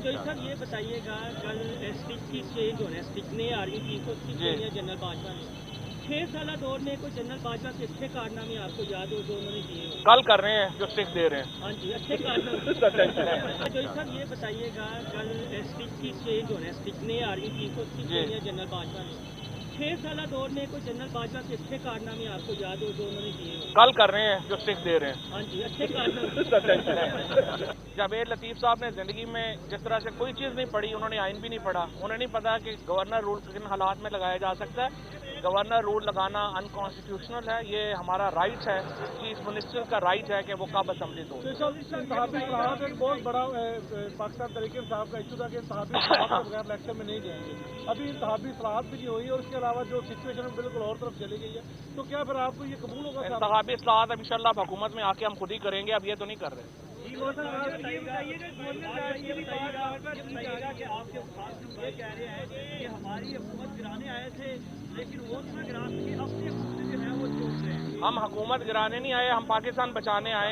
جو صاحب یہ بتائیے گا کل اسٹک کی چینج ہونا ہے، اسٹک نے آرمی چیف کو اسٹک دیا جنرل باجوہ نے 6 سالہ دور میں کوئی جنرل باجوہ کے اچھے کارنامے آپ کو یاد ہو جو انہوں نے کیے ہو؟ کل کر رہے ہیں جو اسٹک دے رہے ہیں. ہاں جی اچھے کارنامے. جو صاحب یہ بتائیے گا کل اسٹک کی چینج ہونا ہے، اسٹک نے آرمی چیف کو اسٹک دیا جنرل باجوہ نے 6 سالہ دور میں کوئی جنرل باجوہ کے اچھے کارنامے آپ کو یاد ہو جو انہوں نے کیے ہو؟ کل کر رہے ہیں جو اسٹک دے رہے ہیں. ہاں جی اچھے کارنامے. جاوید لطیف صاحب نے زندگی میں جس طرح سے کوئی چیز نہیں پڑھی، انہوں نے آئین بھی نہیں پڑھا. انہیں نہیں پتا کہ گورنر رول کن حالات میں لگایا جا سکتا ہے. گورنر رول لگانا انکانسٹیٹیوشنل ہے، یہ ہمارا رائٹ ہے. چیف منسٹر کا رائٹ ہے کہ وہ کب اسمبلی دو. انتخابی اصلاحات ایک بہت بڑا پاکستان تحریک انصاف کا ایشو تھا کہ انتخابی اصلاحات کے بغیر الیکشن میں نہیں جائیں گے. ابھی انتخابی اصلاحات بھی نہیں ہوئی اور اس کے علاوہ جو سچویشن بالکل اور طرف چلی گئی ہے، تو کیا پھر آپ کو یہ قبول ہوگا؟ انتخابی اصلاحات اب انشاءاللہ حکومت میں آ کے ہم خود ہی کریں گے، اب یہ تو نہیں کر رہے. ہماری حکومت گرانے آئے تھے لیکن وہ گرا اپنی حکومت جو ہے وہ چھوڑ رہے ہیں. ہم حکومت گرانے نہیں آئے، ہم پاکستان بچانے آئے.